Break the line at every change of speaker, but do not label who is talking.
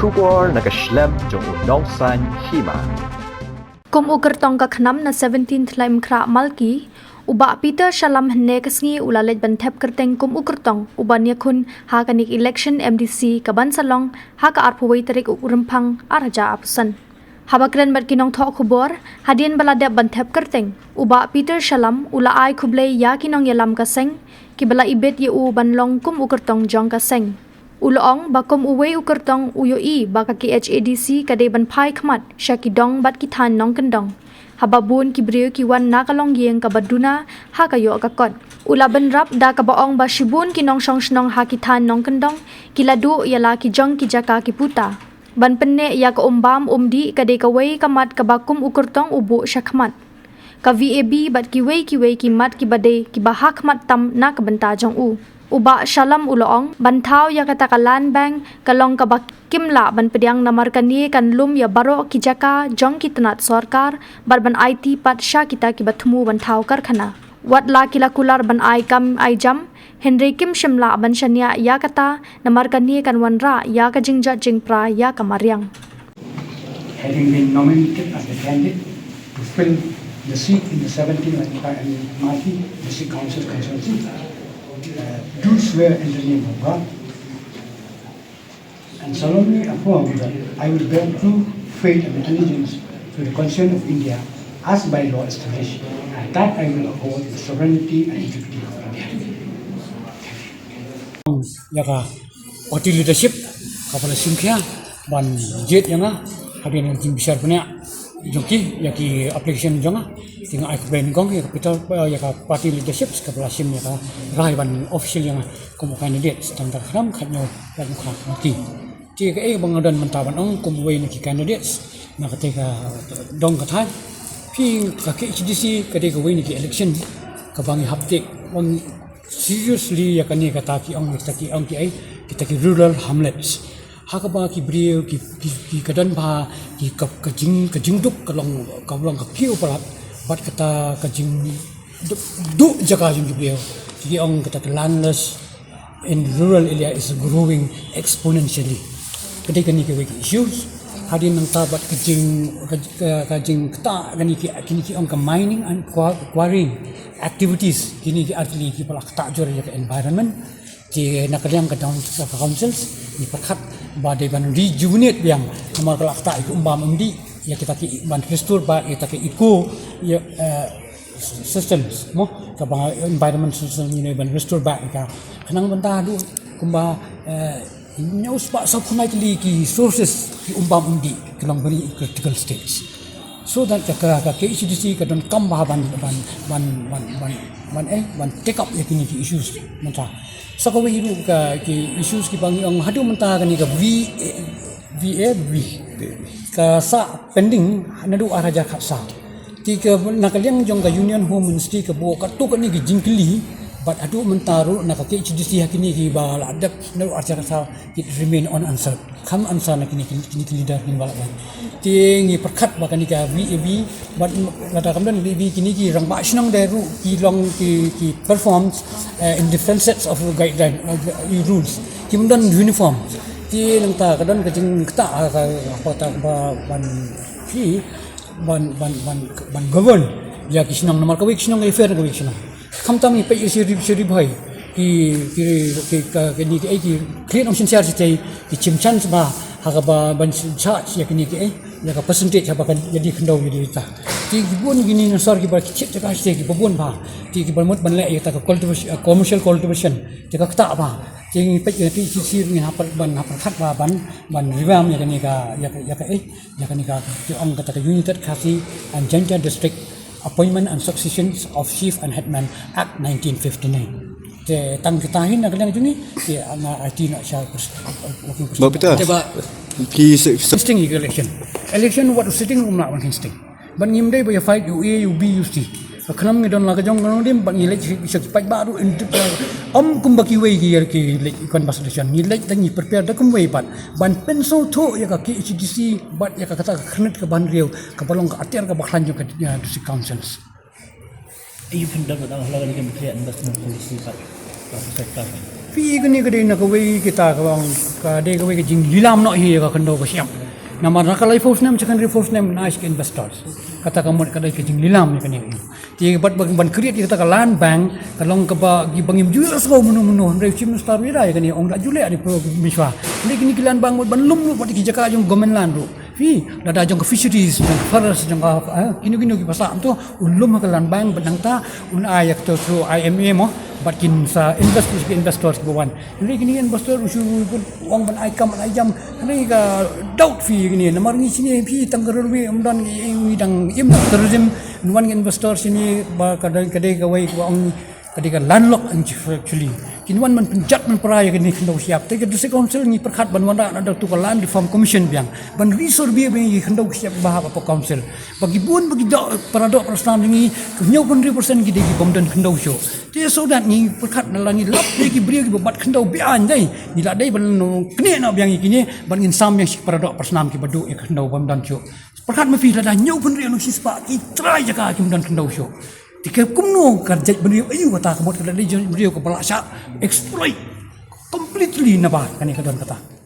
Shubor nakaslem jong unongsan hima.
Kum uker tong ka khnam na 17th laim khra malki uba Peter Shalam hne kasngi ulalet bantep kerteng kum uker tong uban yakhun ha kanik election MDC kaban salong ha ka arpuwei tarik uremphang araja apusan habakren bat kinong tho khubor hadien balade bantep kerteng uba Peter Shalam ula ai khuble ya kinong yalam ka seng kibala ibet ye u banlong kum uker tong jong ka seng Ulong bakom uwe ukertong uyoi baka ki HADC kade ban pai khmat shakidong bat ki than nong kendong hababun ki brio ki wan nakalong yeng ka baduna ha kayo ka kot ulaban rap da ka baong ba shibun ki nong shong shnong ha ki than nong kendong kiladu yala ki jong ki jaka ki puta ban penne ya ka umbam umdi kade ka wei kamat ka bakum ukertong ubu shakmat ka VAB bat ki wei ki mat ki bade ki bahak mat tam na ka banta jong u Uba Shalam uloong bantau ya kata kalan bang kalong kabak kimla ban pediang namar kani kan lum ya baro kijaka jong kitnat sorkar bar ban IT pat sha kita ki bathumu bantau karkhana wat la kila kular ban ai kam ai jam Henry Kim Shimla ban shania ya kata namar kani kan wanra ya ka jingja jingpra ya kamariang
having been nominated as the candidate to fill the seat in the 17th and Marti District Council constituency. Do swear in the name of God and solemnly affirm that I will bear true faith and allegiance to the Constitution of India as by law established, and that I will uphold the sovereignty and integrity of India. Yaka party leadership kapala singkya ban jet yang hari ini besar punya joki yaki application jonga tinga ai ben gong ya capital ya party leadership kapala sim ya rai ban official yang komo candidate standar kram khanyo ban kha mati ti ka bangadan mantaban ong komo wei ni candidates na ketika dong kathai pi ka ke HDC ketika wei ni election ka bangi hapte on seriously ya kani kata ki ong ki ai kita ki rural hamlets hakaba ki brio ki kadan ba ki kajing duk kalong ka kiu parat bat kata kajing duk jaga jing ki brio ki ong kata landless in rural area is growing exponentially ketika ni ke issues hadin nang tabat kajing kata gani ki ong ka mining and quarrying activities kini ki atli ki palak ta jor ya environment di nakaliang ka down councils ni perkhat badai ban rejuvenate yang kamar kelak tak ikut umbam undi ya kita ki ban restore ba kita ki eco ya systems mo ka bang environment system ni ban restore ba ka kanang banta du kumba nyaus ba sa phunai ki sources ki umbam undi kelang beri critical stage so that ka HDC ka don kam ban take up ya kini ki issues manta sakawe hiru ka ki issues ki bangi ang hadu menta kani ka VAB ka sa pending nadu araja khasa ti ka nakaliang jong ka union home ministry ka bo ka to kani ki jingkli but adu mentaru na ka HDC hakini ki ba adap nadu araja khasa it remain unanswered kam answer na kini leader ni wala ti ngi perkhat ba kani ka VAB but ngata kamdan VAB kini ki rang ba sinang deru ki long ki performs in different sets of guideline rules kimdan uniform ti nang ta kadon kajing ta apa ta ban ki ban govern ya ki sinang nomor ka week sinang affair ka week sinang kamtam ni pe siri bhai ki ni ki create option share sitai ki chimchan ba hakaba ban charge ya ni ki ya ka percentage apa kan jadi kendau jadi ta ti gibun gini nasar ki ba chip ka sitai ki babun ba ti ki ban le ya ta cultivation commercial cultivation ti ka ta ba ti pe ti sir ni hapar khat ba ban rivam ya ni ka ti ong ka ta united khasi and Janja district Appointment and Successions of Chief and Headman Act 1959 te tang kitahin na kadang jungi te ana IT na siya
Bapita ki
sitting election what sitting room na one sitting ban ngim dai ba fight you A you B you C khanam ngi don la ka jong ngam dim ban ngi lek sik pai baru om kum baki wei ki lek kon basation ngi lek tangi prepare da kum wei ban penso tho ya ka ki HDC bat ya ka kata khnet ka ban riau ka balong ka atiar ka baklan jo ka district councils
you can do that. Investment policy, but sector.
fi gani gade na kawai kita kawang kade kawai ke jing lilam no hi ka kando ka siam nama nakalai force name secondary force name nice investors kata kamu kadai ke jing lilam ni kani ti bat ban create kita ka land bank kalong ka ba gi bangim jual so munu regime star wira kani ong la jule ani pro miswa ni kini land bank ban lum bat ki jaka jong government land ro fi dada jong fisheries jong forest jong kini ki pasam tu ulum ka land bank badang ta un ayak to through IMA mo bat kin sa investors bawan ni kini investor usu wang ban aikam ayam ni ka doubt fi kini namar ni sini fi tanggarwe amdan ni dang im tourism nuan investor sini ba kadai kawai wang kadai landlock actually kinuan man penjat man peraya kini kendo siap te keduse council ni perkhat ban wanda ada tu land reform commission biang ban resor bi kendo siap bahap apa council bagi bun bagi paradok perasaan ni nyau pun 100% gide gi pomdan kendo show te so that ni perkhat nalangi lap gi bri gi bat kendo bian dai ni la dai ban kene na biang kini ban insam yang paradok perasaan ki badu kendo pomdan show perkhat ma fi la nyau pun ri no sispa ki try jaka ki pomdan kendo show Tiga kumno kerja beliau ayu kata kemot kerja beliau kepala syak exploit completely nabah kan kata.